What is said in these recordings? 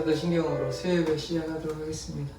더 신경으로 수요예배 시작하도록 하겠습니다.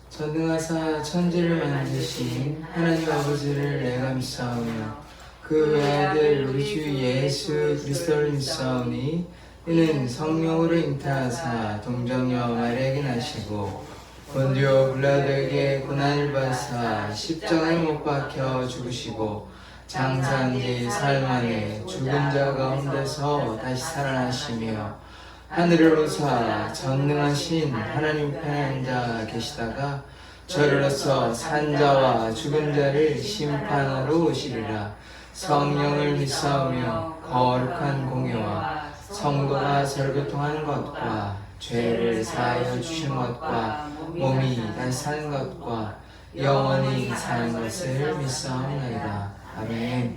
전능하사 천지를 만드신 하나님 아버지를 내가 믿사오며 그 외아들 우리 주 예수 그리스도를 믿사오니 이는 성령으로 잉태하사 동정녀 마리아에게 나시고 본디오 빌라도에게 고난을 받으사 십자가에 못 박혀 죽으시고 장사한 지 사흘 만에 죽은 자 가운데서 다시 살아나시며 하늘을 오사 전능하신 하나님 편에 앉아 계시다가 저리로서 산자와 죽은 자를 심판하러 오시리라. 성령을 믿사오며 거룩한 공예와 성도가 서로 교통하는 것과 죄를 사하여 주신 것과 몸이 다시 사는 것과 영원히 사는 것을 믿사옵나이다. 아멘.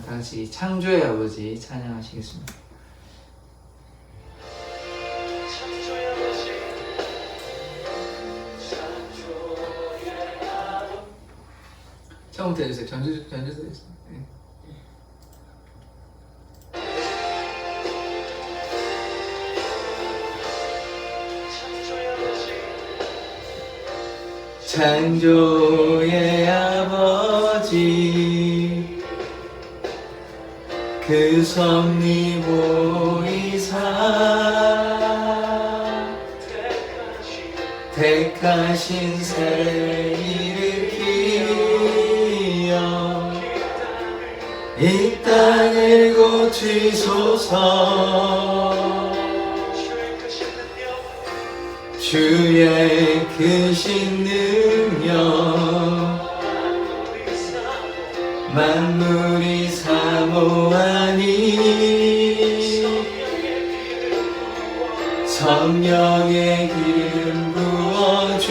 다같이 창조의 아버지 찬양하시겠습니다. 처음부터 해주세요. 전주도 해주세요. 네. 창조의 아버지 그 섭리 보이사 택하신 세례 일으키어 이 땅을 고치소서. 주의 크신 능력 만물이 사모하니 성령의 기름 부어주사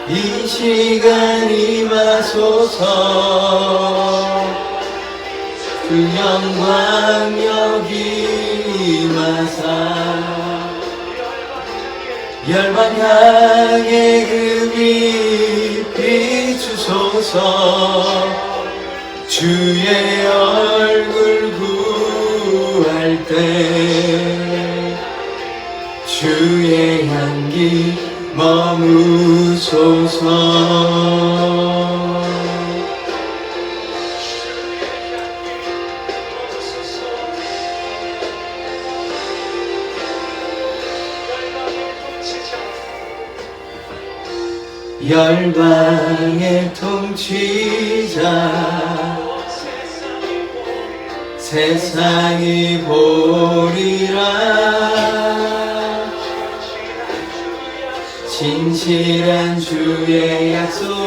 이 시간 임하소서. 그 영광 여기 임하사 열방 향해 그 빛 비추소서. 주의 얼굴 구할 때 주의 향기 머무소서. 열방의 통치자 세상이 보리라. 진실한 주의 약속으로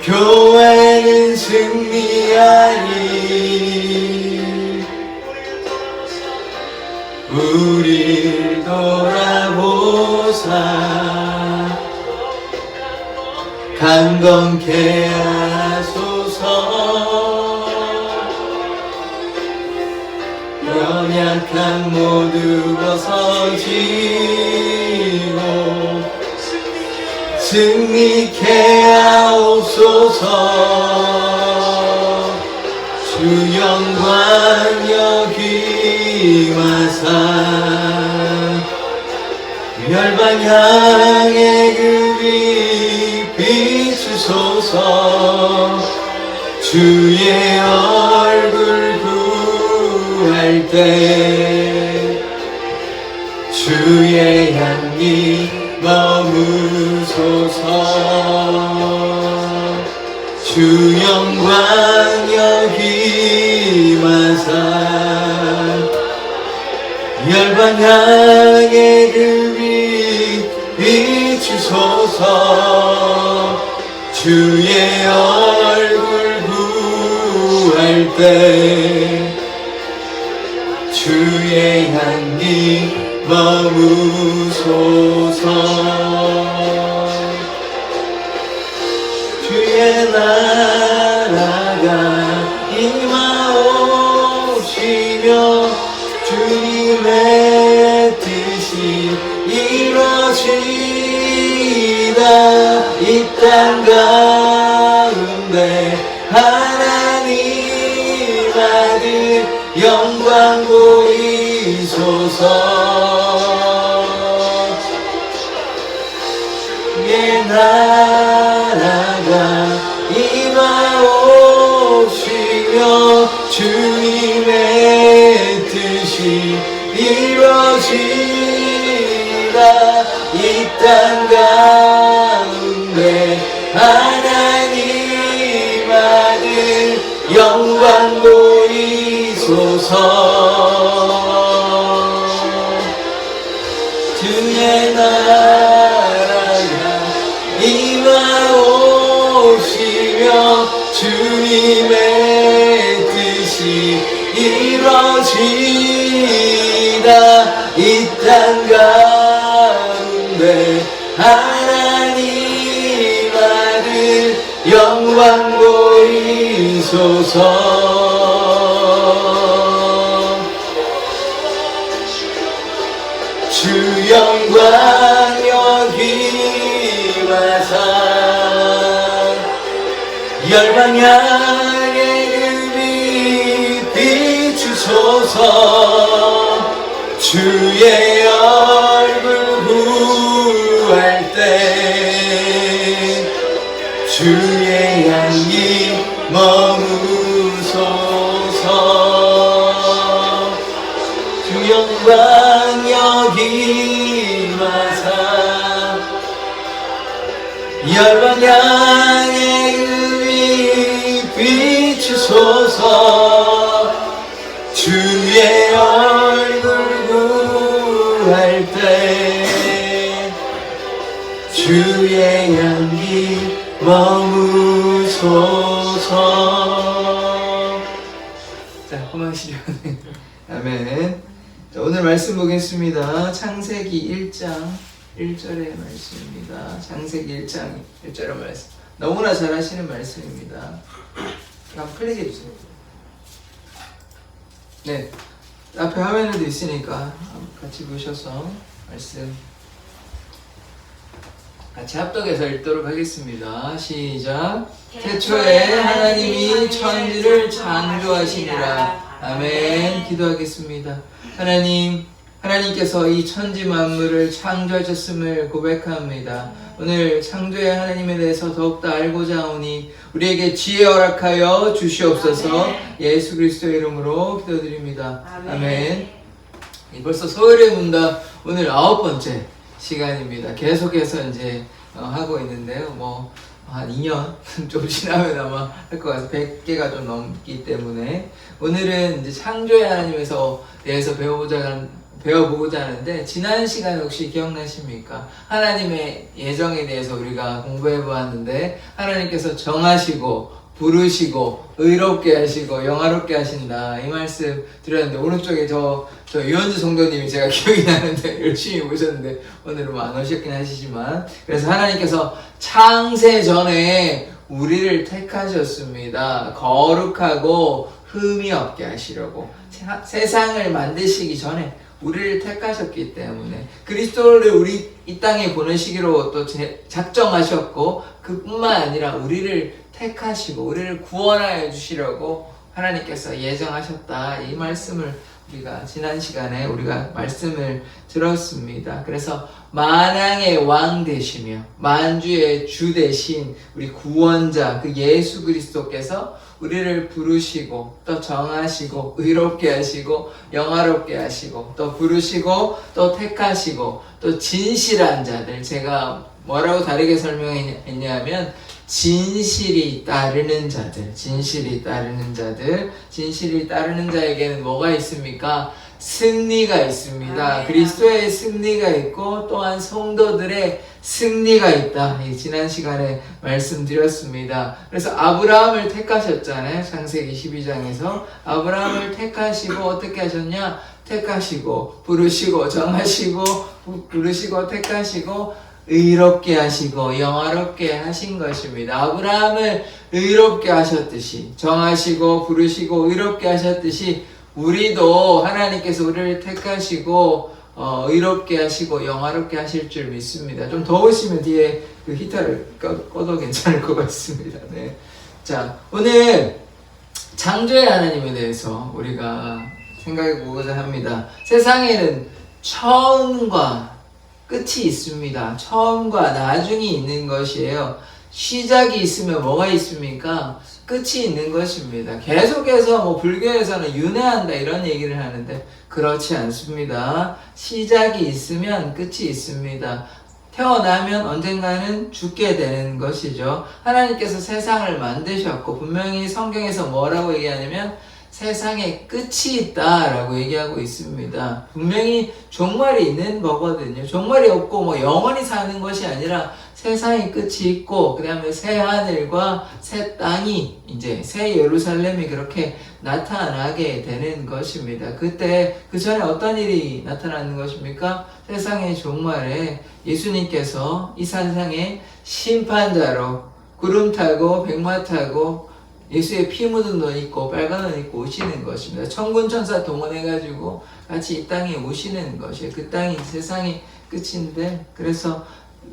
교회는 승리하리. 우릴 돌아보사 강건케 하소서. 연약한 모두 벗어지고 승리케 하옵소서. 주 영광 여기 임하사 열방 향해 그 빛 비추소서. 주의 얼굴 구할 때 주의 향기 머무소서. 주 영광 여기 임하사 열방 향해 그 빛 비추소서. 주의 얼굴 구할 때 주의 향기 머무소서. 주의 나라가 임하오시며 주님의 뜻이 이루어지다. 이 땅 가운데 하나님 주의 나라가 임하오시며 주님의 뜻이 이루어지라. 이 땅 가운데 하나님 아들 영광 보이소서. 주의 나라가 임하오시며 주님의 뜻이 이루어지다. 이 땅 가운데 하나님 아들 영광 보이소서. 주 영광 여기 와서 열방 향해 빛 비추소서. 주의 얼굴 구할 때 주의 향기 머무소서. 주 영광 여기 와서 열방 향해 비추소서. 주의 얼굴 구할 때 주의 향기 머무소서. 자, 고마우시죠. 아멘. 자, 오늘 말씀 보겠습니다. 창세기 1장 1절의 말씀입니다. 창세기 1장 1절의 말씀. 너무나 잘 하시는 말씀입니다. 한번 클릭해 주세요. 네, 앞에 화면에도 있으니까 같이 보셔서 말씀 같이 합독해서 읽도록 하겠습니다. 시작. 태초에 하나님이 천지를 창조하시니라. 아멘. 기도하겠습니다. 하나님께서 이 천지 만물을 창조하셨음을 고백합니다. 오늘 창조의 하나님에 대해서 더욱더 알고자 하오니 우리에게 지혜 허락하여 주시옵소서. 아멘. 예수 그리스도의 이름으로 기도드립니다. 아멘. 벌써 서울의 문답 오늘 9번째 시간입니다. 계속해서 이제 하고 있는데요. 한 2년 좀 지나면 아마 할 것 같아요. 100개가 좀 넘기 때문에 오늘은 이제 창조의 하나님에서 대해서 배워보고자 하는데, 지난 시간에 혹시 기억나십니까? 하나님의 예정에 대해서 우리가 공부해 보았는데, 하나님께서 정하시고 부르시고 의롭게 하시고 영화롭게 하신다, 이 말씀 드렸는데, 오른쪽에 저 유현주 성도님이 제가 기억이 나는데 열심히 보셨는데 오늘은 안 오셨긴 하시지만, 그래서 하나님께서 창세 전에 우리를 택하셨습니다. 거룩하고 흠이 없게 하시려고. 세상을 만드시기 전에 우리를 택하셨기 때문에 그리스도를 우리 이 땅에 보내시기로 또 작정하셨고, 그뿐만 아니라 우리를 택하시고 우리를 구원하여 주시려고 하나님께서 예정하셨다, 이 말씀을 우리가 지난 시간에 우리가 말씀을 들었습니다. 그래서 만왕의 왕 되시며 만주의 주 되신 우리 구원자 그 예수 그리스도께서 우리를 부르시고 또 정하시고 의롭게 하시고 영화롭게 하시고 또 부르시고 또 택하시고 또 진실한 자들, 제가 뭐라고 다르게 설명했냐면 진실이 따르는 자들, 진실이 따르는 자에게는 뭐가 있습니까? 승리가 있습니다. 그리스도의 승리가 있고 또한 성도들의 승리가 있다. 지난 시간에 말씀드렸습니다. 그래서 아브라함을 택하셨잖아요. 창세기 12장에서 아브라함을 택하시고 어떻게 하셨냐? 택하시고 부르시고 정하시고 부르시고 택하시고 의롭게 하시고 영화롭게 하신 것입니다. 아브라함을 의롭게 하셨듯이, 정하시고 부르시고 의롭게 하셨듯이, 우리도 하나님께서 우리를 택하시고 의롭게 하시고 영화롭게 하실 줄 믿습니다. 좀 더우시면 뒤에 그 히터를 꺼도 괜찮을 것 같습니다. 네. 자, 오늘 창조의 하나님에 대해서 우리가 생각해 보고자 합니다. 세상에는 처음과 끝이 있습니다. 처음과 나중이 있는 것이에요. 시작이 있으면 뭐가 있습니까? 끝이 있는 것입니다. 계속해서 뭐 불교에서는 윤회한다 이런 얘기를 하는데 그렇지 않습니다. 시작이 있으면 끝이 있습니다. 태어나면 언젠가는 죽게 되는 것이죠. 하나님께서 세상을 만드셨고 분명히 성경에서 뭐라고 얘기하냐면 세상에 끝이 있다라고 얘기하고 있습니다. 분명히 종말이 있는 거거든요. 종말이 없고 뭐 영원히 사는 것이 아니라 세상에 끝이 있고 그 다음에 새 하늘과 새 땅이 이제 새 예루살렘이 그렇게 나타나게 되는 것입니다. 그때 그 전에 어떤 일이 나타나는 것입니까? 세상의 종말에 예수님께서 이 세상에 심판자로 구름 타고 백마 타고 예수의 피 묻은 옷 입고 빨간 옷 입고 오시는 것입니다. 천군 천사 동원해가지고 같이 이 땅에 오시는 것이에요. 그 땅이 세상의 끝인데 그래서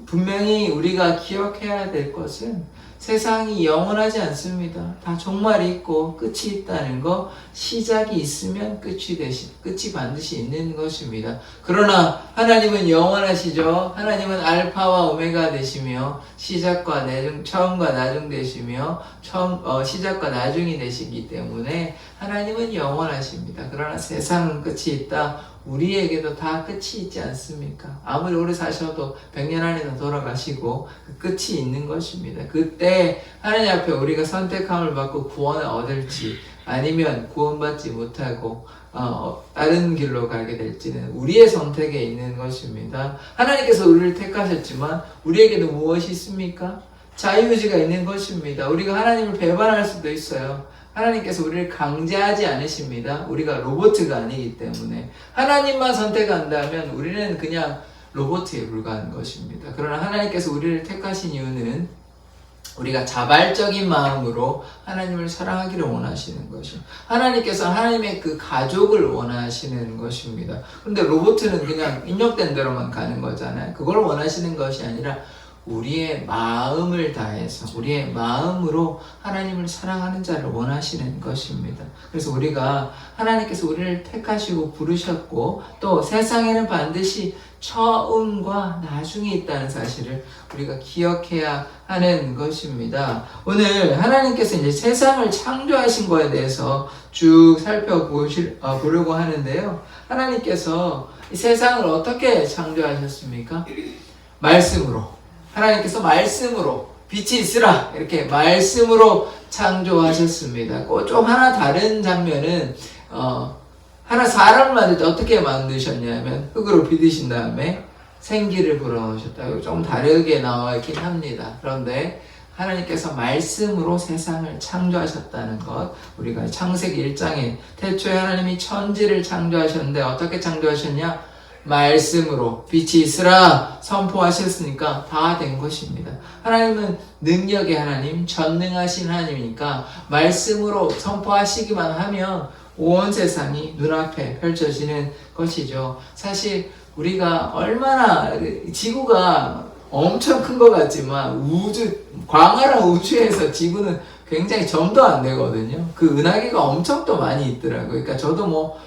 분명히 우리가 기억해야 될 것은 세상이 영원하지 않습니다. 다 종말이 있고 끝이 있다는 거, 시작이 있으면 끝이 반드시 있는 것입니다. 그러나 하나님은 영원하시죠. 하나님은 알파와 오메가 되시며 시작과 나중, 처음과 나중 되시며 시작과 나중이 되시기 때문에 하나님은 영원하십니다. 그러나 세상은 끝이 있다. 우리에게도 다 끝이 있지 않습니까? 아무리 오래 사셔도 100년 안에 다 돌아가시고 그 끝이 있는 것입니다. 그때 하나님 앞에 우리가 선택함을 받고 구원을 얻을지 아니면 구원받지 못하고 다른 길로 가게 될지는 우리의 선택에 있는 것입니다. 하나님께서 우리를 택하셨지만 우리에게도 무엇이 있습니까? 자유의지가 있는 것입니다. 우리가 하나님을 배반할 수도 있어요. 하나님께서 우리를 강제하지 않으십니다. 우리가 로봇가 아니기 때문에 하나님만 선택한다면 우리는 그냥 로봇에 불과한 것입니다. 그러나 하나님께서 우리를 택하신 이유는 우리가 자발적인 마음으로 하나님을 사랑하기를 원하시는 것이요. 하나님께서 하나님의 그 가족을 원하시는 것입니다. 그런데 로봇은 그냥 입력된 대로만 가는 거잖아요. 그걸 원하시는 것이 아니라 우리의 마음을 다해서 우리의 마음으로 하나님을 사랑하는 자를 원하시는 것입니다. 그래서 우리가 하나님께서 우리를 택하시고 부르셨고 또 세상에는 반드시 처음과 나중이 있다는 사실을 우리가 기억해야 하는 것입니다. 오늘 하나님께서 이제 세상을 창조하신 거에 대해서 쭉 살펴보려고 하는데요. 하나님께서 이 세상을 어떻게 창조하셨습니까? 말씀으로. 하나님께서 말씀으로 빛이 있으라 이렇게 말씀으로 창조하셨습니다. 좀 하나 다른 장면은 하나 사람을 만들 때 어떻게 만드셨냐면 흙으로 빚으신 다음에 생기를 불어넣으셨다. 좀 다르게 나와 있긴 합니다. 그런데 하나님께서 말씀으로 세상을 창조하셨다는 것, 우리가 창세기 1장에 태초에 하나님이 천지를 창조하셨는데 어떻게 창조하셨냐? 말씀으로 빛이 있으라 선포하셨으니까 다 된 것입니다. 하나님은 능력의 하나님, 전능하신 하나님이니까 말씀으로 선포하시기만 하면 온 세상이 눈앞에 펼쳐지는 것이죠. 사실 우리가 얼마나 지구가 엄청 큰 것 같지만 광활한 우주에서 지구는 굉장히 점도 안 되거든요. 그 은하계가 엄청 또 많이 있더라고요. 그러니까 저도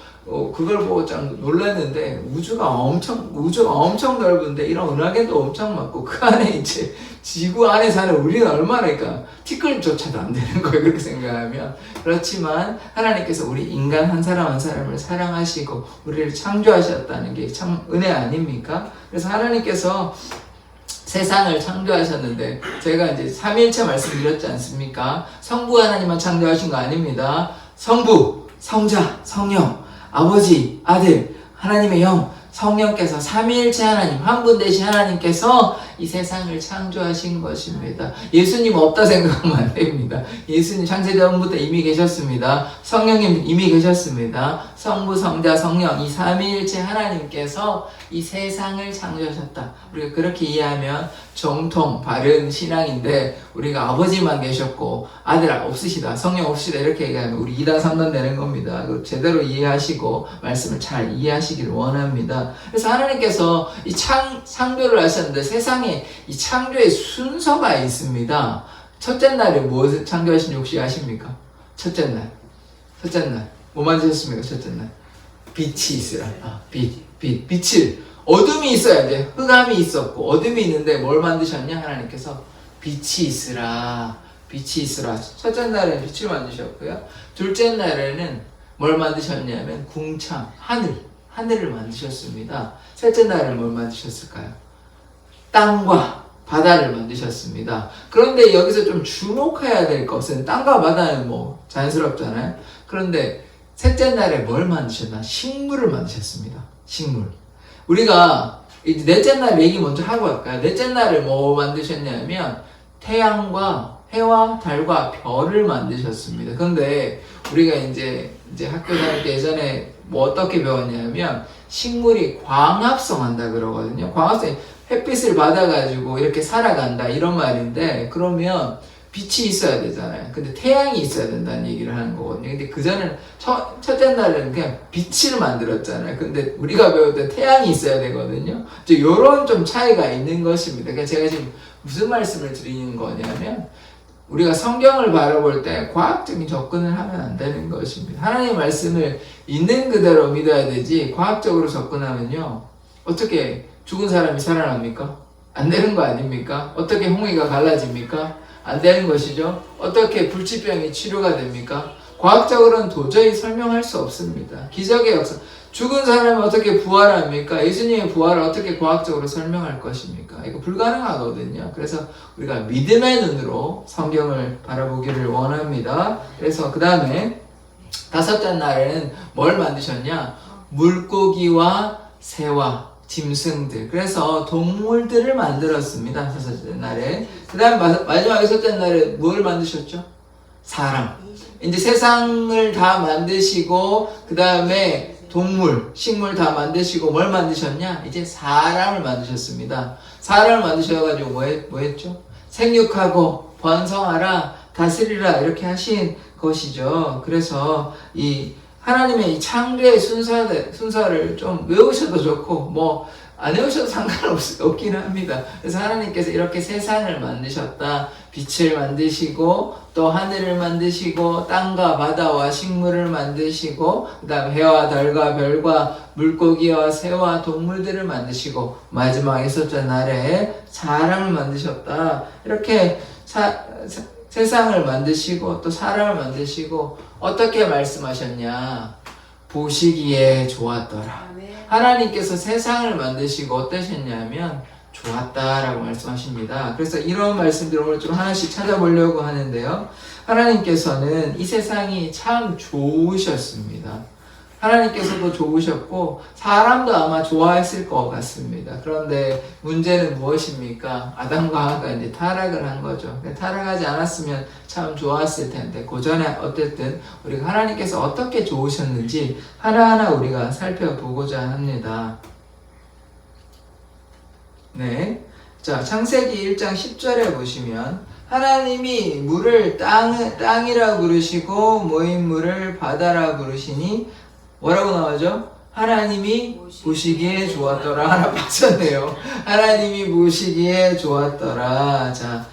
그걸 보고 좀 놀랐는데 우주가 엄청 넓은데 이런 은하계도 엄청 많고 그 안에 이제 지구 안에 사는 우리는 얼마나 그러니까 티끌조차도 안 되는 거예요. 그렇게 생각하면. 그렇지만 하나님께서 우리 인간 한 사람 한 사람을 사랑하시고 우리를 창조하셨다는 게 참 은혜 아닙니까? 그래서 하나님께서 세상을 창조하셨는데 제가 이제 삼위일체 말씀드렸지 않습니까? 성부 하나님만 창조하신 거 아닙니다. 성부, 성자, 성령, 아버지, 아들, 하나님의 영, 성령께서 삼위일체 하나님, 한 분 되신 하나님께서 이 세상을 창조하신 것입니다. 예수님 없다 생각하면 안 됩니다. 예수님 창세전부터 이미 계셨습니다. 성령님 이미 계셨습니다. 성부, 성자, 성령 이 삼위일체 하나님께서 이 세상을 창조하셨다. 우리가 그렇게 이해하면 정통 바른 신앙인데 우리가 아버지만 계셨고 아들 없으시다, 성령 없으시다 이렇게 얘기하면 우리 2단 3단 되는 겁니다. 제대로 이해하시고 말씀을 잘 이해하시길 원합니다. 그래서 하나님께서 이 창조를 하셨는데 세상에 이 창조의 순서가 있습니다. 첫째 날에 무엇을 창조하신 지 혹시 아십니까? 첫째 날 뭐 만드셨습니까? 첫째 날 빛이 있으라. 빛을. 어둠이 있어야 돼. 흑암이 있었고 어둠이 있는데 뭘 만드셨냐? 하나님께서 빛이 있으라. 빛이 있으라. 첫째 날에는 빛을 만드셨고요. 둘째 날에는 뭘 만드셨냐면 궁창, 하늘을 만드셨습니다. 셋째 날에는 뭘 만드셨을까요? 땅과 바다를 만드셨습니다. 그런데 여기서 좀 주목해야 될 것은 땅과 바다는 뭐 자연스럽잖아요. 그런데 셋째 날에 뭘 만드셨나? 식물을 만드셨습니다. 식물. 우리가 이제 넷째 날 얘기 먼저 하고 갈까요? 넷째 날에 뭐 만드셨냐면 태양과 해와 달과 별을 만드셨습니다. 그런데 우리가 이제 학교 다닐 때 예전에 뭐 어떻게 배웠냐면 식물이 광합성한다 그러거든요. 광합성, 햇빛을 받아가지고 이렇게 살아간다 이런 말인데, 그러면 빛이 있어야 되잖아요. 근데 태양이 있어야 된다는 얘기를 하는 거거든요. 근데 그전에는 첫째 날에는 그냥 빛을 만들었잖아요. 근데 우리가 배울 때 태양이 있어야 되거든요. 이런 좀 차이가 있는 것입니다. 그러니까 제가 지금 무슨 말씀을 드리는 거냐면, 우리가 성경을 바라볼 때 과학적인 접근을 하면 안 되는 것입니다. 하나님의 말씀을 있는 그대로 믿어야 되지, 과학적으로 접근하면요, 어떻게 죽은 사람이 살아납니까? 안 되는 거 아닙니까? 어떻게 홍해가 갈라집니까? 안 되는 것이죠. 어떻게 불치병이 치료가 됩니까? 과학적으로는 도저히 설명할 수 없습니다. 기적의 역사. 죽은 사람이 어떻게 부활합니까? 예수님의 부활을 어떻게 과학적으로 설명할 것입니까? 이거 불가능하거든요. 그래서 우리가 믿음의 눈으로 성경을 바라보기를 원합니다. 그래서 그 다음에 다섯째 날에는 뭘 만드셨냐? 물고기와 새와 짐승들. 그래서 동물들을 만들었습니다. 다섯째 날에. 그 다음 마지막 여섯째 날에 뭘 만드셨죠? 사람. 이제 세상을 다 만드시고, 그 다음에 동물, 식물 다 만드시고 뭘 만드셨냐? 이제 사람을 만드셨습니다. 사람을 만드셔가지고 뭐 했죠? 생육하고 번성하라, 다스리라 이렇게 하신 것이죠. 그래서 이 하나님의 이 창조의 순서를 좀 외우셔도 좋고 뭐 안 외우셔도 상관없긴 합니다. 그래서 하나님께서 이렇게 세상을 만드셨다. 빛을 만드시고 또 하늘을 만드시고 땅과 바다와 식물을 만드시고 그 다음 해와 달과 별과 물고기와 새와 동물들을 만드시고 마지막 여섯째 날에 사람을 만드셨다. 이렇게 세상을 만드시고 또 사람을 만드시고 어떻게 말씀하셨냐? 보시기에 좋았더라. 하나님께서 세상을 만드시고 어떠셨냐면 좋았다라고 말씀하십니다. 그래서 이런 말씀들을 오늘 좀 하나씩 찾아보려고 하는데요. 하나님께서는 이 세상이 참 좋으셨습니다. 하나님께서도 좋으셨고 사람도 아마 좋아했을 것 같습니다. 그런데 문제는 무엇입니까? 아담과 하와가 이제 타락을 한 거죠. 타락하지 않았으면 참 좋았을 텐데, 그 전에 어쨌든 우리가 하나님께서 어떻게 좋으셨는지 하나하나 우리가 살펴보고자 합니다. 네. 자, 창세기 1장 10절에 보시면 하나님이 물을 땅이라 부르시고 모인 물을 바다라 부르시니 뭐라고 나오죠? 하나님이 보시기에 좋았더라. 하나 빠졌네요. 하나님이 보시기에 좋았더라. 자,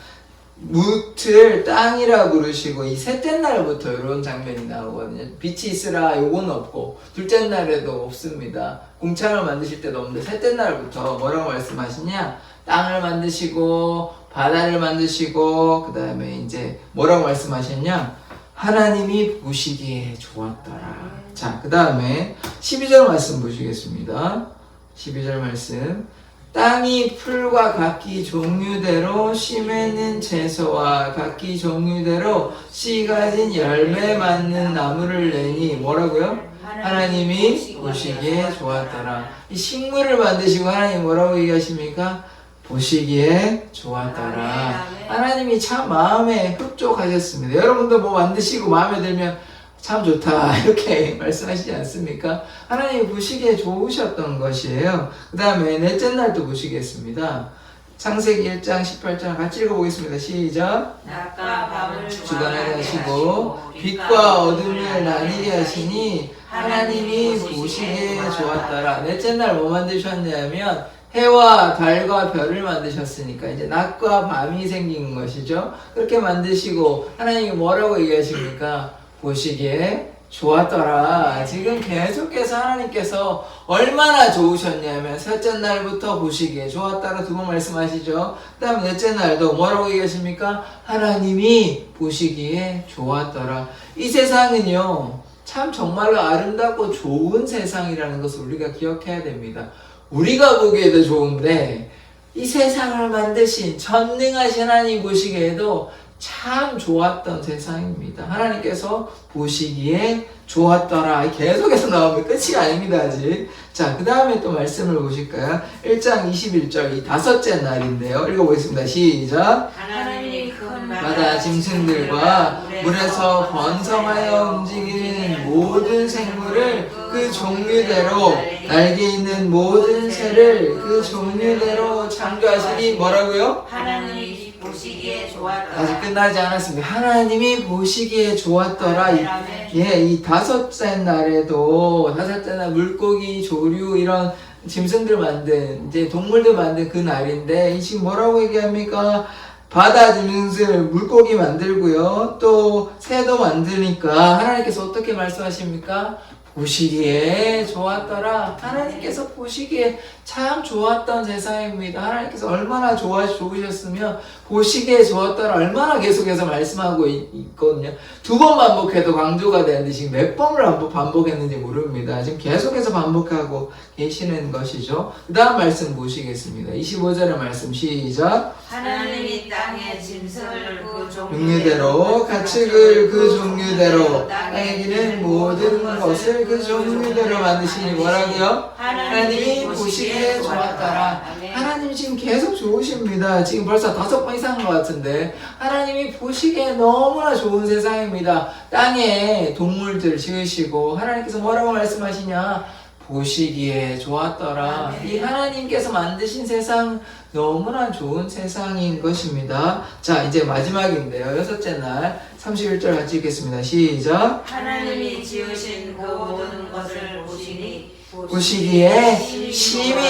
뭇을 땅이라 부르시고 이 셋째 날부터 이런 장면이 나오거든요. 빛이 있으라 요건 없고 둘째 날에도 없습니다. 궁창을 만드실 때도 없는데 셋째 날부터 뭐라고 말씀하시냐? 땅을 만드시고 바다를 만드시고 그 다음에 이제 뭐라고 말씀하셨냐? 하나님이 보시기에 좋았더라. 자, 그 다음에 12절 말씀 보시겠습니다. 12절 말씀. 땅이 풀과 각기 종류대로 씨 맺는 채소와 각기 종류대로 씨 가진 열매 맞는 나무를 내니 뭐라고요? 하나님이 보시기에 좋았더라. 이 식물을 만드시고 하나님 뭐라고 얘기하십니까? 보시기에 좋았더라. 하나님이 참 마음에 흡족하셨습니다. 여러분도 뭐 만드시고 마음에 들면 참 좋다 이렇게 말씀하시지 않습니까? 하나님이 보시기에 좋으셨던 것이에요. 그 다음에 넷째 날도 보시겠습니다. 창세기 1장 18절 같이 읽어보겠습니다. 시작. 낮과 밤을 주관하게 하시고 빛과 어둠을 나뉘게 하시니 하나님이 보시기에 좋았더라. 넷째 날 뭐 만드셨냐면 해와 달과 별을 만드셨으니까 이제 낮과 밤이 생긴 것이죠. 그렇게 만드시고 하나님이 뭐라고 얘기하십니까? 보시기에 좋았더라. 지금 계속해서 하나님께서 얼마나 좋으셨냐면 셋째 날부터 보시기에 좋았다라 두 번 말씀하시죠. 그 다음 넷째 날도 뭐라고 얘기하십니까? 하나님이 보시기에 좋았더라. 이 세상은요 참 정말로 아름답고 좋은 세상이라는 것을 우리가 기억해야 됩니다. 우리가 보기에도 좋은데 이 세상을 만드신 전능하신 하나님 보시기에도 참 좋았던 세상입니다. 하나님께서 보시기에 좋았더라. 계속해서 나오면 끝이 아닙니다, 아직. 자, 그 다음에 또 말씀을 보실까요? 1장 21절, 이 다섯째 날인데요. 읽어보겠습니다. 시작. 하나님이 큰 바다 짐승들과 물에서 번성하여 움직이는 모든 생물을 그 종류대로, 날개 있는 모든 새를 그 종류대로 창조하시니 뭐라고요? 하나님이 보시기에 좋았더라. 아직 끝나지 않았습니다. 하나님이 보시기에 좋았더라. 이 다섯째 날에도 다섯째 날 물고기, 조류 이런 짐승들 만든 이제 동물들 만든 그 날인데 이 지금 뭐라고 얘기합니까? 바다 짐승들 물고기 만들고요. 또 새도 만드니까 하나님께서 어떻게 말씀하십니까? 보시기에 좋았더라. 하나님께서 보시기에 참 좋았던 세상입니다. 하나님께서 얼마나 좋으셨으면 보시기에 좋았더라. 얼마나 계속해서 말씀하고 있거든요. 두 번 반복해도 강조가 되는데 지금 몇 번을 반복했는지 모릅니다. 지금 계속해서 반복하고 계시는 것이죠. 그 다음 말씀 보시겠습니다. 25절의 말씀 시작. 하나님이 땅의 짐승을 그 종류대로 가축을 그 종류대로 땅에 기는 모든 것을 그 종류대로 만드시니 뭐라고요? 하나님이 보시기에 좋았더라. 하나님이 지금 계속 좋으십니다. 지금 벌써 5번 이상 것 같은데 하나님이 보시기에 너무나 좋은 세상입니다. 땅에 동물들 지으시고 하나님께서 뭐라고 말씀하시냐? 보시기에 좋았더라. 이 하나님께서 만드신 세상 너무나 좋은 세상인 것입니다. 자, 이제 마지막인데요. 여섯째 날 31절 같이 읽겠습니다. 시작. 하나님이 지으신 그 모든 것을 보시기에 심히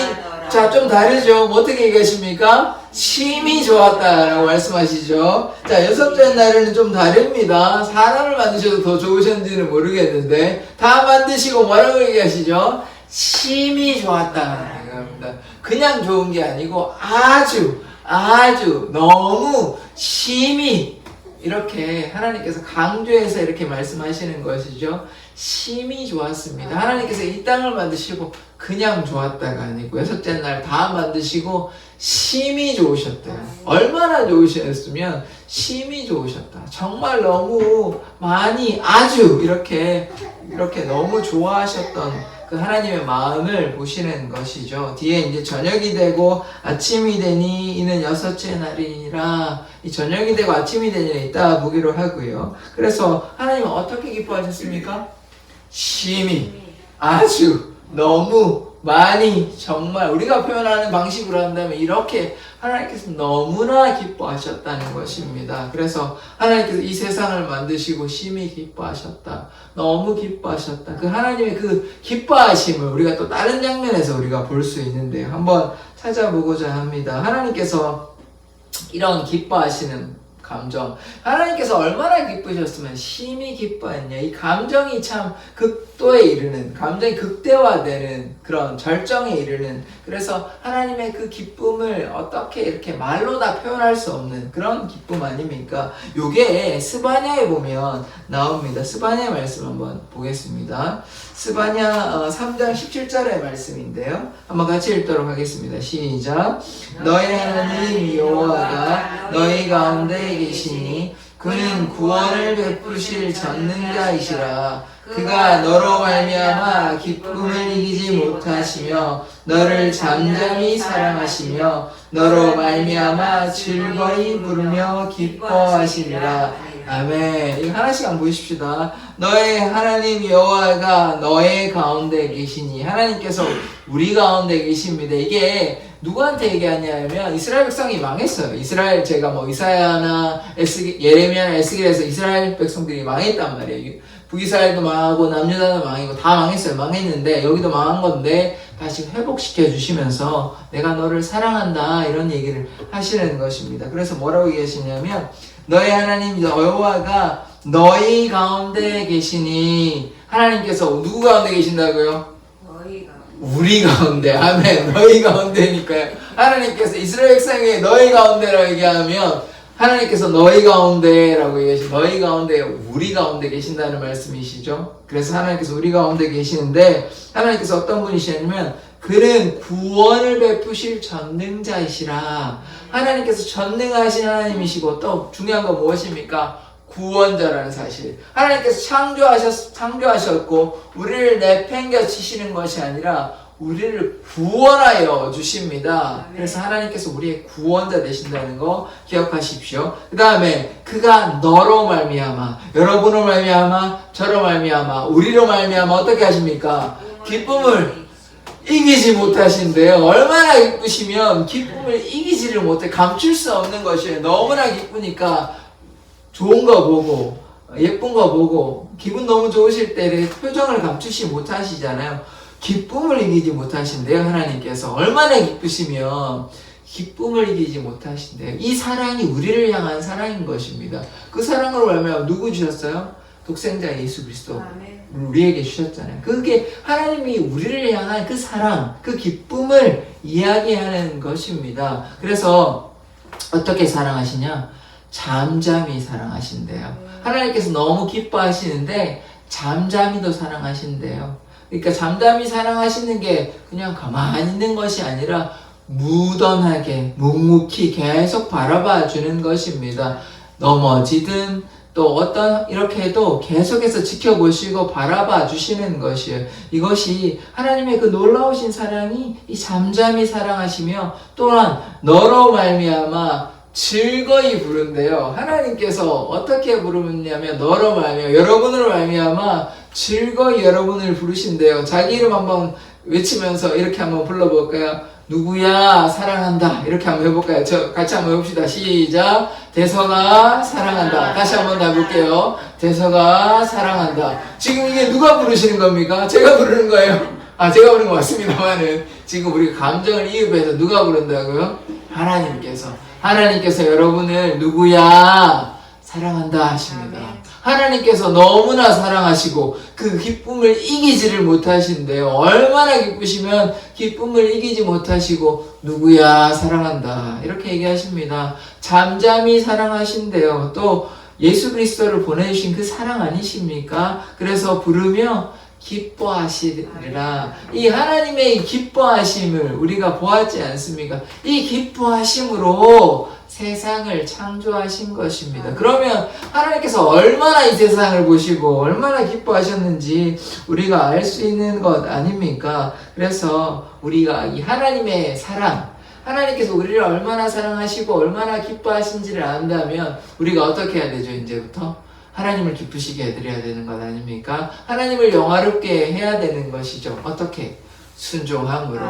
자, 좀 다르죠? 뭐 어떻게 얘기하십니까? 심히 좋았다라고 말씀하시죠. 자, 여섯째 날에는 좀 다릅니다. 사람을 만드셔도 더 좋으셨는지는 모르겠는데 다 만드시고 뭐라고 얘기하시죠? 심히 좋았다라고 얘기합니다. 그냥 좋은 게 아니고 아주 너무 심히 이렇게 하나님께서 강조해서 이렇게 말씀하시는 것이죠. 심히 좋았습니다. 하나님께서 이 땅을 만드시고 그냥 좋았다가 아니고 여섯째 날 다 만드시고 심히 좋으셨대요. 얼마나 좋으셨으면 심히 좋으셨다. 정말 너무 많이 아주 이렇게 너무 좋아하셨던 그 하나님의 마음을 보시는 것이죠. 뒤에 이제 저녁이 되고 아침이 되니 이는 여섯째 날이니라. 이 저녁이 되고 아침이 되니 이따 보기로 하고요. 그래서 하나님은 어떻게 기뻐하셨습니까? 심히 아주 너무 많이 정말 우리가 표현하는 방식으로 한다면 이렇게 하나님께서 너무나 기뻐하셨다는 것입니다. 그래서 하나님께서 이 세상을 만드시고 심히 기뻐하셨다. 너무 기뻐하셨다. 그 하나님의 그 기뻐하심을 우리가 또 다른 장면에서 우리가 볼 수 있는데요. 한번 찾아보고자 합니다. 하나님께서 이런 기뻐하시는 감정, 하나님께서 얼마나 기쁘셨으면 심히 기뻐했냐. 이 감정이 참 극도에 이르는, 감정이 극대화되는 그런 절정에 이르는, 그래서 하나님의 그 기쁨을 어떻게 이렇게 말로 다 표현할 수 없는 그런 기쁨 아닙니까? 요게 스바냐에 보면 나옵니다. 스바냐 말씀 한번 보겠습니다. 스바냐 3장 17절의 말씀인데요. 한번 같이 읽도록 하겠습니다. 시작. 너의 하나님 여호와가 너희 가운데 계시니 그는 구원을 베푸실 전능자이시라. 그가 너로 말미암아 기쁨을 이기지 못하시며 너를 잠잠히 사랑하시며 너로 말미암아 즐거이 부르며 기뻐하시리라. 아멘. 이거 하나씩 한번 보십시다. 너의 하나님 여호와가 너의 가운데 계시니, 하나님께서 우리 가운데 계십니다. 이게 누구한테 얘기하냐면 이스라엘 백성이 망했어요. 이스라엘, 제가 뭐 이사야나 예레미야나 에스겔에서 이스라엘 백성들이 망했단 말이에요. 북이스라엘도 망하고 남유다도 망하고 다 망했어요. 망했는데 여기도 망한 건데 다시 회복시켜 주시면서 내가 너를 사랑한다 이런 얘기를 하시는 것입니다. 그래서 뭐라고 얘기하시냐면 너의 하나님 여호와가 너희 가운데 계시니. 하나님께서 누구 가운데 계신다고요? 너희가 우리 가운데. 아멘. 너희 가운데니까요. 하나님께서 이스라엘 백성에게 너희 가운데라고 얘기하면 하나님께서 너희 가운데라고 얘기하시죠. 너희 가운데, 우리 가운데 계신다는 말씀이시죠. 그래서 하나님께서 우리 가운데 계시는데 하나님께서 어떤 분이시냐면 그는 구원을 베푸실 전능자이시라. 하나님께서 전능하신 하나님이시고 또 중요한 건 무엇입니까? 구원자라는 사실. 하나님께서 창조하셨고 우리를 내팽겨 치시는 것이 아니라 우리를 구원하여 주십니다. 그래서 하나님께서 우리의 구원자 되신다는 거 기억하십시오. 그 다음에 그가 너로 말미암아, 여러분으로 말미암아, 저로 말미암아, 우리로 말미암아 어떻게 하십니까? 기쁨을 이기지 못하신대요. 얼마나 기쁘시면 기쁨을 이기지를 못해. 감출 수 없는 것이에요. 너무나 기쁘니까 좋은 거 보고 예쁜 거 보고 기분 너무 좋으실 때 표정을 감추지 못하시잖아요. 기쁨을 이기지 못하신대요. 하나님께서 얼마나 기쁘시면 기쁨을 이기지 못하신대요. 이 사랑이 우리를 향한 사랑인 것입니다. 그 사랑으로 말하면 누구 주셨어요? 독생자 예수 그리스도 우리에게 주셨잖아요. 그게 하나님이 우리를 향한 그 사랑, 그 기쁨을 이야기하는 것입니다. 그래서 어떻게 사랑하시냐? 잠잠히 사랑하신대요. 하나님께서 너무 기뻐하시는데 잠잠히도 사랑하신대요. 그러니까 잠잠히 사랑하시는 게 그냥 가만히 있는 것이 아니라 무던하게 묵묵히 계속 바라봐 주는 것입니다. 넘어지든 또 어떤 이렇게 해도 계속해서 지켜보시고 바라봐 주시는 것이에요. 이것이 하나님의 그 놀라우신 사랑이 이 잠잠히 사랑하시며 또한 너로 말미암아 즐거이 부른대요. 하나님께서 어떻게 부르냐면 너로 말미암아, 여러분으로 말미암아 즐거이 여러분을 부르신대요. 자기 이름 한번 외치면서 이렇게 한번 불러볼까요? 누구야 사랑한다. 이렇게 한번 해볼까요? 같이 한번 해봅시다. 시작. 대서가 사랑한다. 다시 한번 해볼게요. 대서가 사랑한다. 지금 이게 누가 부르시는 겁니까? 제가 부르는 거예요. 제가 부르는 거 맞습니다만은 지금 우리 감정을 이입해서 누가 부른다고요? 하나님께서 여러분을 누구야 사랑한다 하십니다. 하나님께서 너무나 사랑하시고 그 기쁨을 이기지를 못하신대요. 얼마나 기쁘시면 기쁨을 이기지 못하시고 누구야 사랑한다 이렇게 얘기하십니다. 잠잠히 사랑하신대요. 또 예수 그리스도를 보내주신 그 사랑 아니십니까? 그래서 부르며 기뻐하시리라. 이 하나님의 기뻐하심을 우리가 보았지 않습니까? 이 기뻐하심으로 세상을 창조하신 것입니다. 그러면 하나님께서 얼마나 이 세상을 보시고 얼마나 기뻐하셨는지 우리가 알 수 있는 것 아닙니까? 그래서 우리가 이 하나님의 사랑, 하나님께서 우리를 얼마나 사랑하시고 얼마나 기뻐하신지를 안다면 우리가 어떻게 해야 되죠? 이제부터 하나님을 기쁘시게 해드려야 되는 것 아닙니까? 하나님을 영화롭게 해야 되는 것이죠. 어떻게? 순종함으로,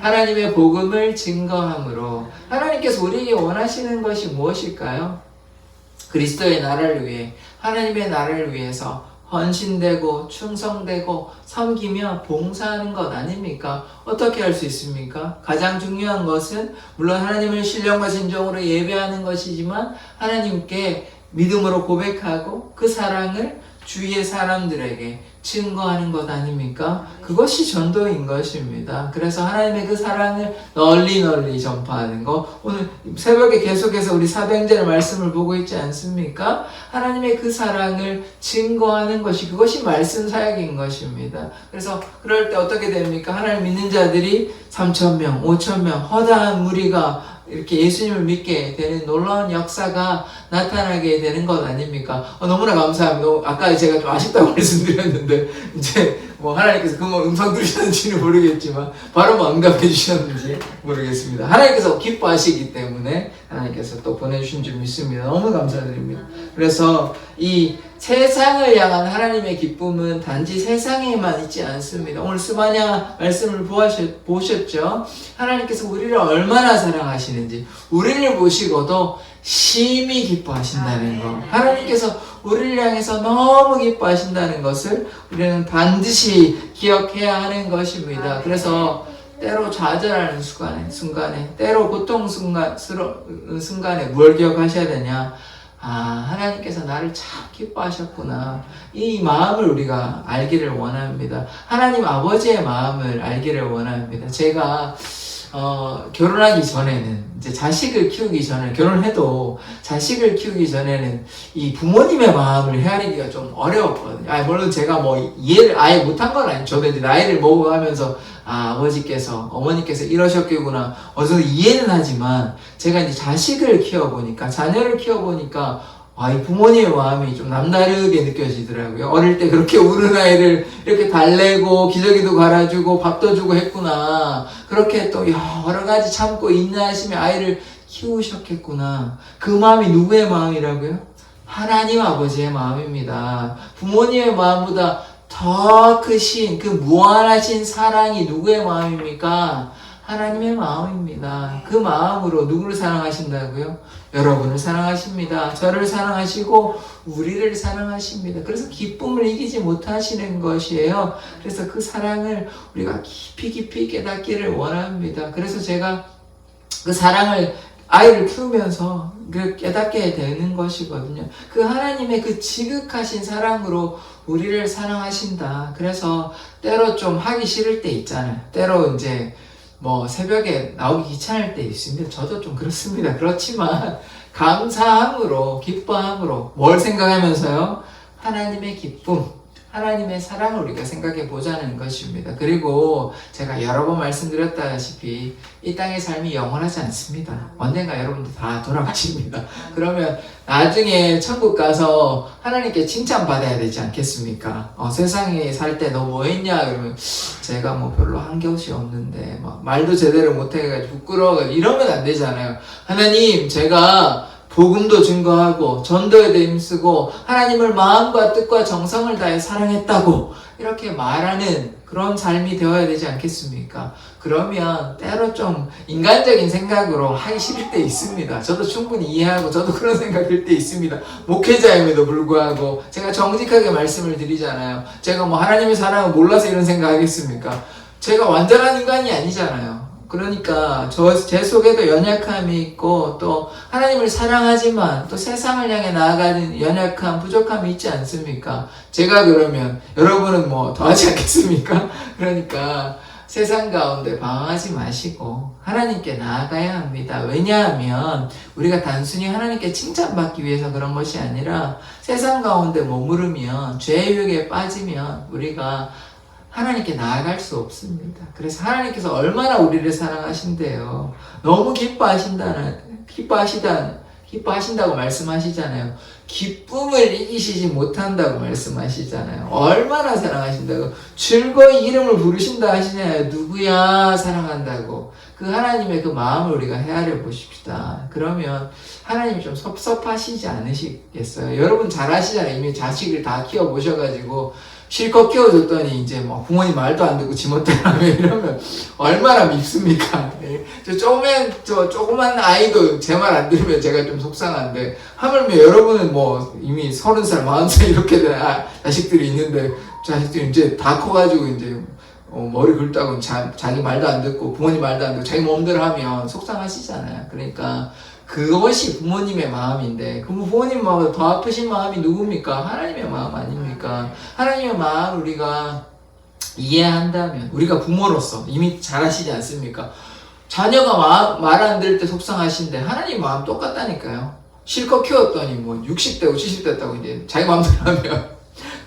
하나님의 복음을 증거함으로. 하나님께서 우리에게 원하시는 것이 무엇일까요? 그리스도의 나라를 위해, 하나님의 나라를 위해서 헌신되고 충성되고 섬기며 봉사하는 것 아닙니까? 어떻게 할 수 있습니까? 가장 중요한 것은 물론 하나님을 신령과 진정으로 예배하는 것이지만 하나님께 믿음으로 고백하고 그 사랑을 주위의 사람들에게 증거하는 것 아닙니까? 그것이 전도인 것입니다. 그래서 하나님의 그 사랑을 널리 전파하는 것. 오늘 새벽에 계속해서 우리 사도행전의 말씀을 보고 있지 않습니까? 하나님의 그 사랑을 증거하는 것이 그것이 말씀 사역인 것입니다. 그래서 그럴 때 어떻게 됩니까? 하나님 믿는 자들이 3,000명, 5,000명 허다한 무리가 이렇게 예수님을 믿게 되는 놀라운 역사가 나타나게 되는 것 아닙니까? 너무나 감사합니다. 아까 제가 좀 아쉽다고 말씀드렸는데 이제 뭐 하나님께서 그 음성 들으셨는지는 모르겠지만 바로 뭐 응답해 주셨는지 모르겠습니다. 하나님께서 기뻐하시기 때문에 하나님께서 또 보내주신 줄 믿습니다. 너무 감사드립니다. 그래서 이 세상을 향한 하나님의 기쁨은 단지 세상에만 있지 않습니다. 오늘 스바냐 말씀을 보셨죠? 하나님께서 우리를 얼마나 사랑하시는지 우리를 보시고도 심히 기뻐하신다는 것. 하나님께서 우리를 향해서 너무 기뻐하신다는 것을 우리는 반드시 기억해야 하는 것입니다. 그래서 때로 좌절하는 순간에 때로 고통스러운 순간에 뭘 기억하셔야 되냐? 하나님께서 나를 참 기뻐하셨구나. 이 마음을 우리가 알기를 원합니다. 하나님 아버지의 마음을 알기를 원합니다. 제가 결혼하기 전에는, 이제 자식을 키우기 전에, 결혼해도 자식을 키우기 전에는 이 부모님의 마음을 헤아리기가 좀 어려웠거든요. 물론 제가 뭐 이해를 아예 못한 건 아니죠. 저도 이제 나이를 먹어가면서, 아버지께서, 어머니께서 이러셨겠구나. 어서 이해는 하지만, 제가 이제 자식을 키워보니까, 자녀를 키워보니까, 이 부모님의 마음이 좀 남다르게 느껴지더라고요. 어릴 때 그렇게 우는 아이를 이렇게 달래고 기저귀도 갈아주고 밥도 주고 했구나. 그렇게 또 여러 가지 참고 인내하시며 아이를 키우셨겠구나. 그 마음이 누구의 마음이라고요? 하나님 아버지의 마음입니다. 부모님의 마음보다 더 크신 그 무한하신 사랑이 누구의 마음입니까? 하나님의 마음입니다. 그 마음으로 누구를 사랑하신다고요? 여러분을 사랑하십니다. 저를 사랑하시고 우리를 사랑하십니다. 그래서 기쁨을 이기지 못하시는 것이에요. 그래서 그 사랑을 우리가 깊이 깨닫기를 원합니다. 그래서 제가 그 사랑을 아이를 키우면서 깨닫게 되는 것이거든요. 그 하나님의 그 지극하신 사랑으로 우리를 사랑하신다. 그래서 때로 좀 하기 싫을 때 있잖아요. 때로 이제 뭐 새벽에 나오기 귀찮을 때 있습니다. 저도 좀 그렇습니다. 그렇지만 감사함으로, 기뻐함으로 뭘 생각하면서요? 하나님의 기쁨, 하나님의 사랑을 우리가 생각해 보자는 것입니다. 그리고 제가 여러 번 말씀드렸다시피 이 땅의 삶이 영원하지 않습니다. 언젠가 여러분들 다 돌아가십니다. 그러면 나중에 천국 가서 하나님께 칭찬받아야 되지 않겠습니까? 세상에 살 때 너 뭐 했냐? 그러면 제가 뭐 별로 한 것이 없는데 막 말도 제대로 못해가지고 부끄러워가지고 이러면 안 되잖아요. 하나님, 제가 복음도 증거하고 전도에도 힘쓰고 하나님을 마음과 뜻과 정성을 다해 사랑했다고 이렇게 말하는 그런 삶이 되어야 되지 않겠습니까? 그러면 때로 좀 인간적인 생각으로 하기 싫을 때 있습니다. 저도 충분히 이해하고 저도 그런 생각 들 때 있습니다. 목회자임에도 불구하고 제가 정직하게 말씀을 드리잖아요. 제가 뭐 하나님의 사랑을 몰라서 이런 생각 하겠습니까? 제가 완전한 인간이 아니잖아요. 그러니까 제 속에도 연약함이 있고 또 하나님을 사랑하지만 또 세상을 향해 나아가는 연약함, 부족함이 있지 않습니까? 제가 그러면 여러분은 뭐 더하지 않겠습니까? 그러니까 세상 가운데 방황하지 마시고 하나님께 나아가야 합니다. 왜냐하면 우리가 단순히 하나님께 칭찬받기 위해서 그런 것이 아니라 세상 가운데 머무르면 죄의 유혹에 빠지면 우리가 하나님께 나아갈 수 없습니다. 그래서 하나님께서 얼마나 우리를 사랑하신대요. 너무 기뻐하신다고 말씀하시잖아요. 기쁨을 이기시지 못한다고 말씀하시잖아요. 얼마나 사랑하신다고. 즐거이 이름을 부르신다 하시잖아요. 누구야 사랑한다고. 그 하나님의 그 마음을 우리가 헤아려 보십시다. 그러면 하나님이 좀 섭섭하시지 않으시겠어요? 여러분 잘 아시잖아요. 이미 자식을 다 키워보셔가지고 실컷 키워줬더니 이제 뭐 부모님 말도 안 듣고 지멋대로 하면 이러면 얼마나 밉습니까? 저 조그만 아이도 제 말 안 들으면 제가 좀 속상한데 하물며 여러분은 뭐 이미 30살, 40살 이렇게 된 자식들이 있는데 자식들이 이제 다 커가지고 이제 머리 긁다고 자기 말도 안 듣고 부모님 말도 안 듣고 자기 마음대로 하면 속상하시잖아요. 그러니까 그것이 부모님의 마음인데 그 부모님 마음보다 더 아프신 마음이 누굽니까? 하나님의 마음 아닙니까? 하나님의 마음 우리가 이해한다면 우리가 부모로서 이미 잘 아시지 않습니까? 자녀가 말 안 들을 때 속상하신데 하나님 마음 똑같다니까요. 실컷 키웠더니 뭐 60대고 70대 됐다고 이제 자기 마음대로 하면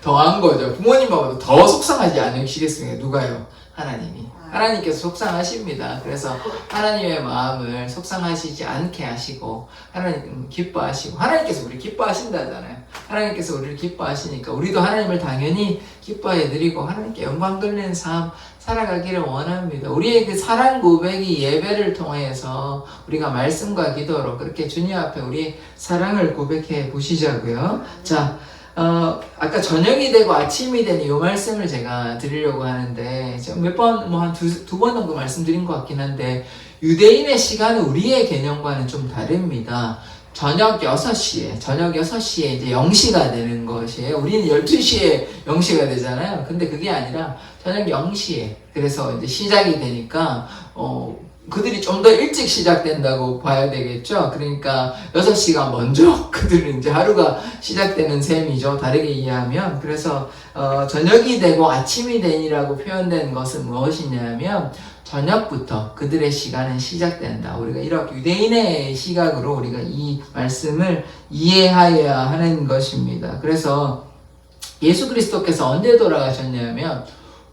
더한 거죠. 부모님 마음보다 더 속상하지 않으시겠습니까? 누가요? 하나님이. 하나님께서 속상하십니다. 그래서 하나님의 마음을 속상하시지 않게 하시고 하나님 기뻐하시고 하나님께서 우리 기뻐하신다잖아요. 하나님께서 우리를 기뻐하시니까 우리도 하나님을 당연히 기뻐해 드리고 하나님께 영광 돌리는 삶 살아가기를 원합니다. 우리의 그 사랑 고백이 예배를 통해서 우리가 말씀과 기도로 그렇게 주님 앞에 우리 사랑을 고백해 보시자고요. 자, 아까 저녁이 되고 아침이 된 이 말씀을 제가 드리려고 하는데, 제가 몇 번, 한 두 번 정도 말씀드린 것 같긴 한데, 유대인의 시간은 우리의 개념과는 좀 다릅니다. 저녁 6시에 이제 0시가 되는 것이에요. 우리는 12시에 0시가 되잖아요. 근데 그게 아니라 저녁 0시에. 그래서 이제 시작이 되니까, 그들이 좀 더 일찍 시작된다고 봐야 되겠죠. 그러니까 6시가 먼저 그들은 이제 하루가 시작되는 셈이죠. 다르게 이해하면. 그래서 저녁이 되고 아침이 되니라고 표현된 것은 무엇이냐면 저녁부터 그들의 시간은 시작된다. 우리가 이렇게 유대인의 시각으로 우리가 이 말씀을 이해하여야 하는 것입니다. 그래서 예수 그리스도께서 언제 돌아가셨냐면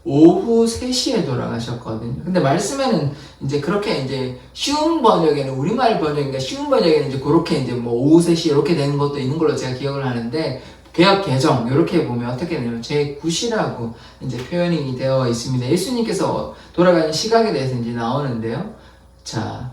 오후 3시에 돌아가셨거든요. 근데 말씀에는 이제 그렇게 이제 쉬운 번역에는, 우리말 번역인가 쉬운 번역에는 이제 그렇게 이제 뭐 오후 3시 이렇게 되는 것도 있는 걸로 제가 기억을 하는데, 개역 개정 이렇게 보면 어떻게 되냐면 제9시라고 이제 표현이 되어 있습니다. 예수님께서 돌아가는 시각에 대해서 이제 나오는데요. 자,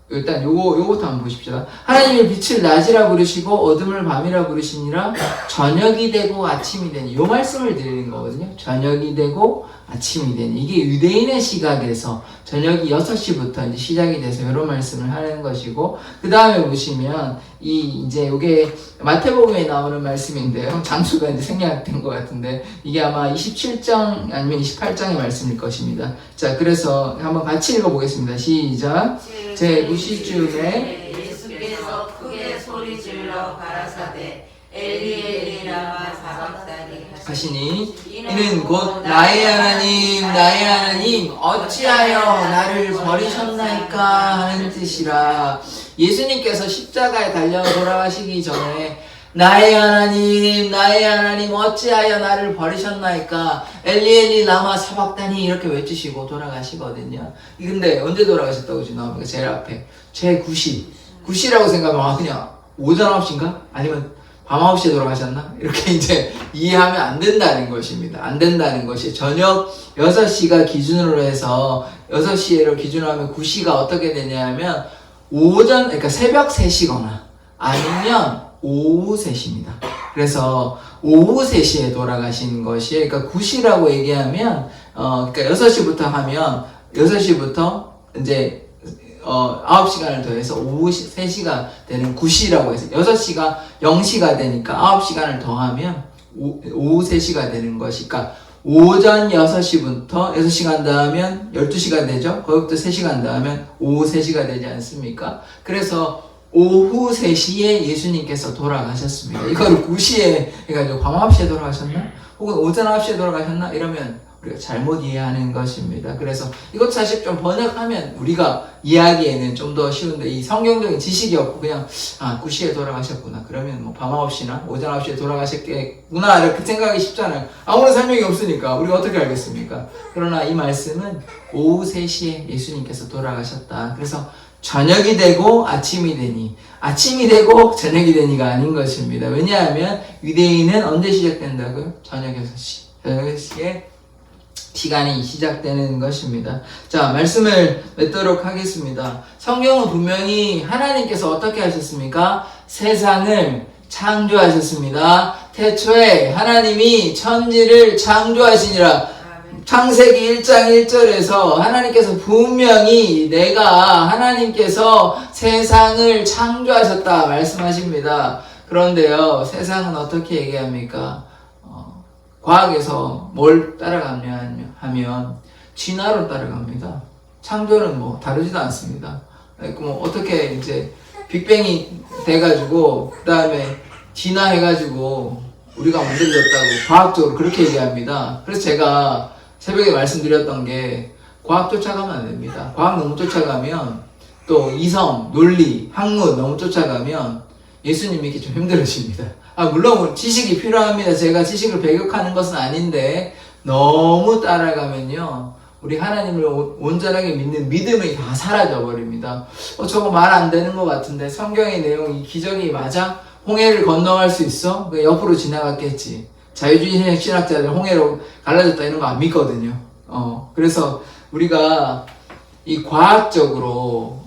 일단 요거부터 한번 보십시다. 하나님의 빛을 낮이라 부르시고 어둠을 밤이라 부르시니라. 저녁이 되고 아침이 되니. 요 말씀을 드리는 거거든요. 저녁이 되고 아침이 되니. 이게 유대인의 시각에서 저녁이 6시부터 이제 시작이 돼서 이런 말씀을 하는 것이고, 그 다음에 보시면 이제 요게 마태복음에 나오는 말씀인데요. 장수가 이제 생략된 것 같은데 이게 아마 27장 아니면 28장의 말씀일 것입니다. 자, 그래서 한번 같이 읽어보겠습니다. 시작. 제9시쯤에 예수께서 크게 소리질러 가라사대 엘리 엘리 라마 사박다니 하시니 이는 곧 나의 하나님 나의 하나님 어찌하여 나를 버리셨나이까 하는 뜻이라. 예수님께서 십자가에 달려 돌아가시기 전에 나의 하나님 어찌하여 나를 버리셨나이까 엘리 엘리 라마 사박다니 이렇게 외치시고 돌아가시거든요. 근데 언제 돌아가셨다고 지금 나옵니까? 제일 앞에 제9시라고 생각하면 그냥 오전 9시인가? 아니면 밤 9시에 돌아가셨나? 이렇게 이제 이해하면 안 된다는 것입니다. 안 된다는 것이 저녁 6시가 기준으로 해서 6시를 기준으로 하면 9시가 어떻게 되냐면 그러니까 새벽 3시거나 아니면 오후 3시입니다. 그래서 오후 3시에 돌아가신 것이, 그러니까 9시라고 얘기하면, 그러니까 6시부터 하면 6시부터 이제 9시간을 더해서 오후 3시가 되는 9시라고 해서 6시가 0시가 되니까 9시간을 더하면 오후 3시가 되는 것이, 그러니까 오전 6시부터 6시간 더하면 12시가 되죠. 거기부터 3시간 더하면 오후 3시가 되지 않습니까? 그래서 오후 3시에 예수님께서 돌아가셨습니다. 이걸 9시에 해가지고 밤 9시에 돌아가셨나? 혹은 오전 9시에 돌아가셨나? 이러면 우리가 잘못 이해하는 것입니다. 그래서 이것 사실 좀 번역하면 우리가 이해하기에는 좀 더 쉬운데, 이 성경적인 지식이 없고 그냥 9시에 돌아가셨구나, 그러면 뭐 밤 9시나 오전 9시에 돌아가셨겠구나 이렇게 생각하기 쉽잖아요. 아무런 설명이 없으니까 우리가 어떻게 알겠습니까? 그러나 이 말씀은 오후 3시에 예수님께서 돌아가셨다. 그래서 저녁이 되고 아침이 되고 저녁이 되니가 아닌 것입니다. 왜냐하면 유대인은 언제 시작된다고요? 저녁 6시. 저녁 6시에 시간이 시작되는 것입니다. 자, 말씀을 맺도록 하겠습니다. 성경은 분명히 하나님께서 어떻게 하셨습니까? 세상을 창조하셨습니다. 태초에 하나님이 천지를 창조하시니라. 창세기 1장 1절에서 하나님께서 분명히 하나님께서 세상을 창조하셨다 말씀하십니다. 그런데요, 세상은 어떻게 얘기합니까? 과학에서 뭘 따라가냐 하면 진화로 따라갑니다. 창조는 뭐 다르지도 않습니다. 뭐 어떻게 이제 빅뱅이 돼가지고 그 다음에 진화해가지고 우리가 만들어졌다고 과학적으로 그렇게 얘기합니다. 그래서 제가 새벽에 말씀드렸던 게, 과학 쫓아가면 안 됩니다. 과학 너무 쫓아가면, 또 이성, 논리, 학문 너무 쫓아가면 예수님 믿기 좀 힘들어집니다. 물론 지식이 필요합니다. 제가 지식을 배격하는 것은 아닌데, 너무 따라가면요, 우리 하나님을 온전하게 믿는 믿음이 다 사라져 버립니다. 저거 말 안 되는 것 같은데 성경의 내용이 기적이 맞아? 홍해를 건너갈 수 있어? 옆으로 지나갔겠지. 자유주의 신학자들 홍해로 갈라졌다 이런 거 안 믿거든요. 그래서 우리가 이 과학적으로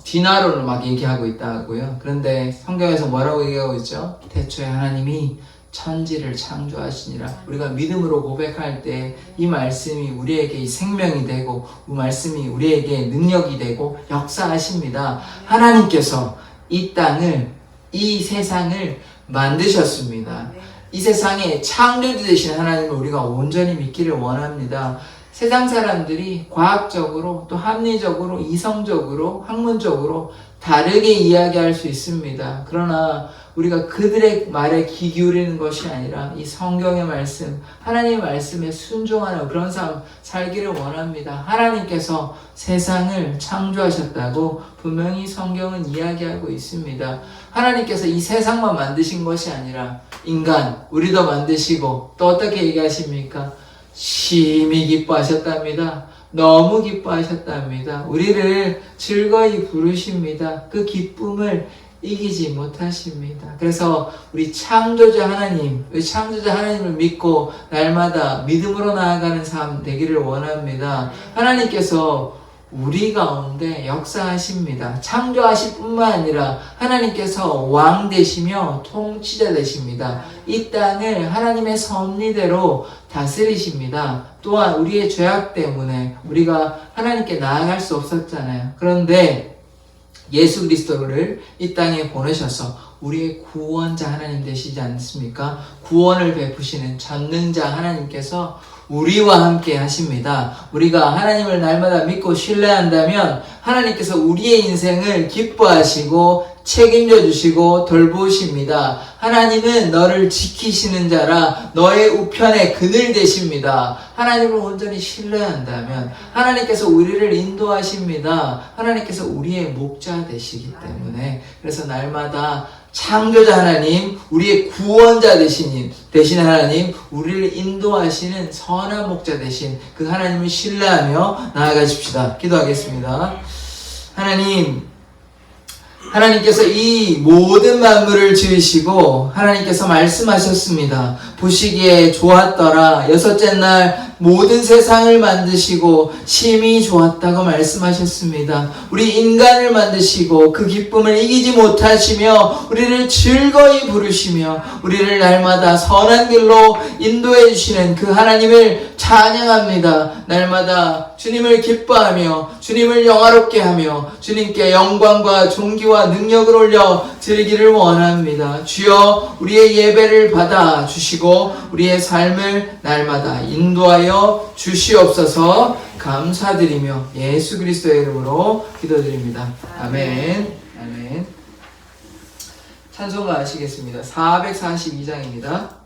진화론을 막 얘기하고 있다고요. 그런데 성경에서 뭐라고 얘기하고 있죠? 태초에 하나님이 천지를 창조하시니라. 우리가 믿음으로 고백할 때 이 말씀이 우리에게 생명이 되고, 이 말씀이 우리에게 능력이 되고 역사하십니다. 하나님께서 이 땅을, 이 세상을 만드셨습니다. 이 세상에 창조주 되신 하나님을 우리가 온전히 믿기를 원합니다. 세상 사람들이 과학적으로 또 합리적으로 이성적으로 학문적으로 다르게 이야기할 수 있습니다. 그러나 우리가 그들의 말에 귀 기울이는 것이 아니라 이 성경의 말씀, 하나님의 말씀에 순종하는 그런 삶 살기를 원합니다. 하나님께서 세상을 창조하셨다고 분명히 성경은 이야기하고 있습니다. 하나님께서 이 세상만 만드신 것이 아니라 인간, 우리도 만드시고 또 어떻게 얘기하십니까? 심히 기뻐하셨답니다. 너무 기뻐하셨답니다. 우리를 즐거이 부르십니다. 그 기쁨을 이기지 못하십니다. 그래서 우리 창조자 하나님을 믿고 날마다 믿음으로 나아가는 삶 되기를 원합니다. 하나님께서 우리 가운데 역사하십니다. 창조하실 뿐만 아니라 하나님께서 왕 되시며 통치자 되십니다. 이 땅을 하나님의 섭리대로 다스리십니다. 또한 우리의 죄악 때문에 우리가 하나님께 나아갈 수 없었잖아요. 그런데 예수 그리스도를 이 땅에 보내셔서 우리의 구원자 하나님 되시지 않습니까? 구원을 베푸시는 전능자 하나님께서 우리와 함께 하십니다. 우리가 하나님을 날마다 믿고 신뢰한다면 하나님께서 우리의 인생을 기뻐하시고 책임져 주시고 돌보십니다. 하나님은 너를 지키시는 자라 너의 우편에 그늘 되십니다. 하나님을 온전히 신뢰한다면 하나님께서 우리를 인도하십니다. 하나님께서 우리의 목자 되시기 때문에 그래서 날마다 창조자 하나님, 우리의 구원자 되신 하나님, 우리를 인도하시는 선한 목자 되신 그 하나님을 신뢰하며 나아가십시다. 기도하겠습니다. 하나님께서 이 모든 만물을 지으시고 하나님께서 말씀하셨습니다. 보시기에 좋았더라. 여섯째 날 모든 세상을 만드시고 심히 좋았다고 말씀하셨습니다. 우리 인간을 만드시고 그 기쁨을 이기지 못하시며 우리를 즐거이 부르시며 우리를 날마다 선한 길로 인도해 주시는 그 하나님을 찬양합니다. 날마다 주님을 기뻐하며 주님을 영화롭게 하며 주님께 영광과 존귀와 능력을 올려 드리기를 원합니다. 주여 우리의 예배를 받아 주시고 우리의 삶을 날마다 인도하여 주시옵소서. 감사드리며 예수 그리스도의 이름으로 기도드립니다. 아멘. 아멘. 찬송가 아시겠습니다. 442장입니다.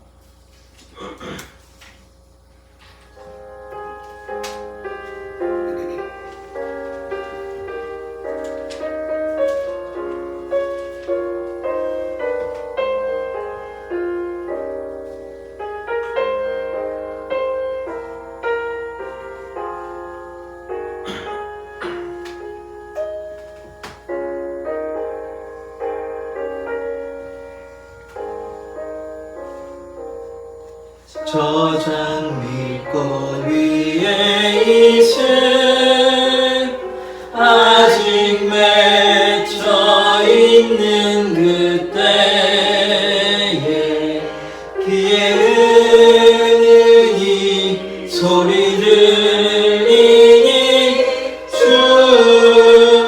저 장미꽃 위에 있을 아직 맺혀 있는 그때에 귀에 은은히 소리 들리니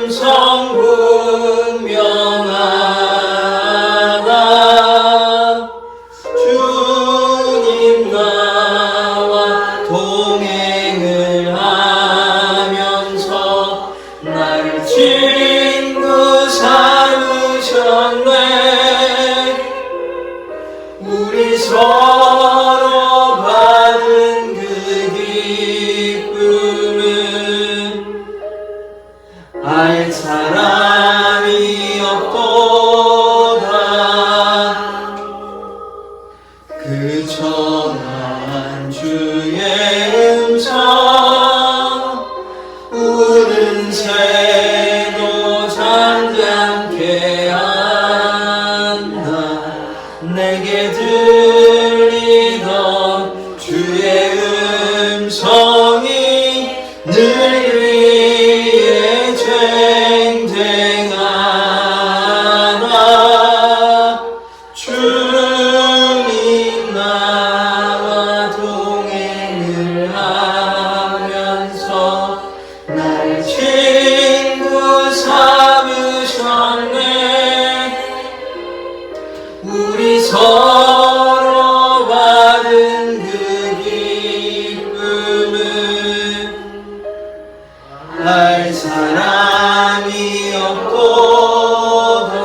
춤성 분명하다. 주님 나와 동행을 하면서 날 친구 삼으셨네. 우리 서로 받은 그 기쁨은 알 사람이 없도다. 그 전한 주의 음성 우는 새도 잠잠케 한다. 내게 들리던 주의 음성이 늘 위에 쟁쟁하다. 주님 나와 동행을 하면서 날 친구 삼으셨네. 우리 서로 받은 그 기쁨은 없도다.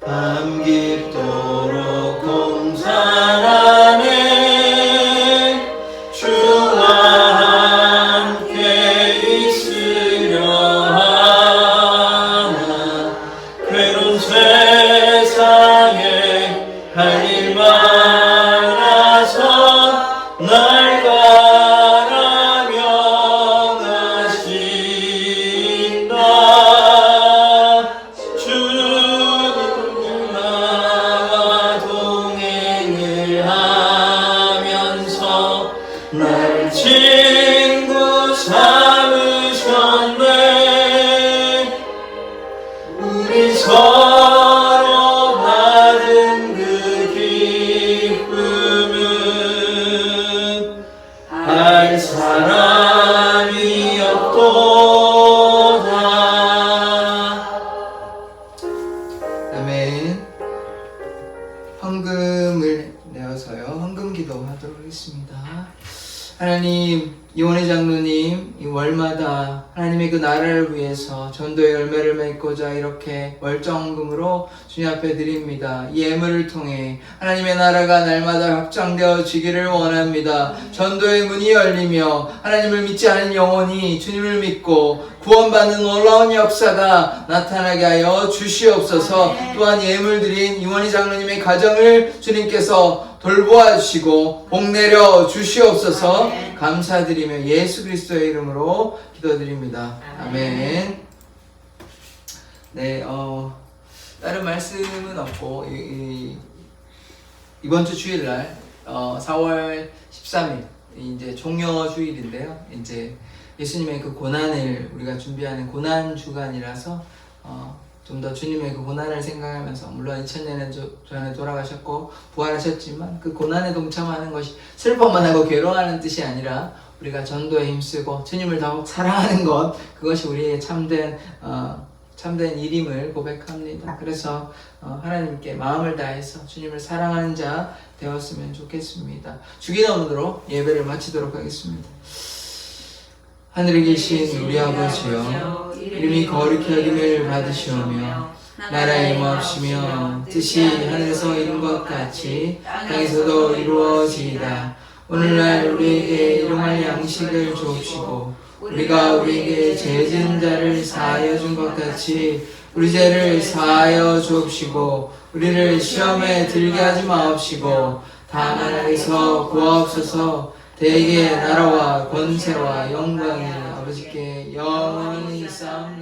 밤 깊도록 공산하네 주와 함께 있으려 하나 괴로운 세상에 할 일 많아서 날 가라 명하신다. 주는 나와 동행을 하면서 날 친구 삼으셨네. 우리 서로 받은 그 기쁨은 알 사람이 없도다. 아멘. 헌금을 내어서요. 헌금 기도하도록 하겠습니다. 하나님, 이원희 장로님 이 월마다 하나님의 그 나라를 위해서 전도의 열매를 맺고자 이렇게 월정금으로 주님 앞에 드립니다. 이 예물을 통해 하나님의 나라가 날마다 확장되어지기를 원합니다. 전도의 문이 열리며 하나님을 믿지 않은 영혼이 주님을 믿고 구원받는 놀라운 역사가 나타나게 하여 주시옵소서. 또한 예물 드린 이원희 장로님의 가정을 주님께서 돌보아 주시고 복 내려 주시옵소서. 감사드리며 예수 그리스도의 이름으로 기도드립니다. 아멘. 네, 다른 말씀은 없고 이번 주 주일날 4월 13일 이제 종려 주일인데요. 이제 예수님의 그 고난을 우리가 준비하는 고난 주간이라서 좀 더 주님의 그 고난을 생각하면서, 물론 2000년 전에 돌아가셨고 부활하셨지만 그 고난에 동참하는 것이 슬퍼만 하고 괴로워하는 뜻이 아니라 우리가 전도에 힘쓰고 주님을 더욱 사랑하는 것, 그것이 우리의 참된 일임을 고백합니다. 그래서 하나님께 마음을 다해서 주님을 사랑하는 자 되었으면 좋겠습니다. 주기도문으로 예배를 마치도록 하겠습니다. 하늘에 계신 우리 아버지여, 이름이 거룩히 여김을 받으시오며 나라의 임하옵시며 뜻이 하늘에서 이룬 것 같이 땅에서도 이루어지이다. 오늘날 우리에게 일용할 양식을 주옵시고 우리가 우리에게 죄 지은 자를 사하여 준 것 같이 우리 죄를 사하여 주옵시고 우리를 시험에 들게 하지 마옵시고 다만 하나님께서 구하옵소서. 대개 나라와 권세와 영광이 아버지께 영원히 쌓옵나이다.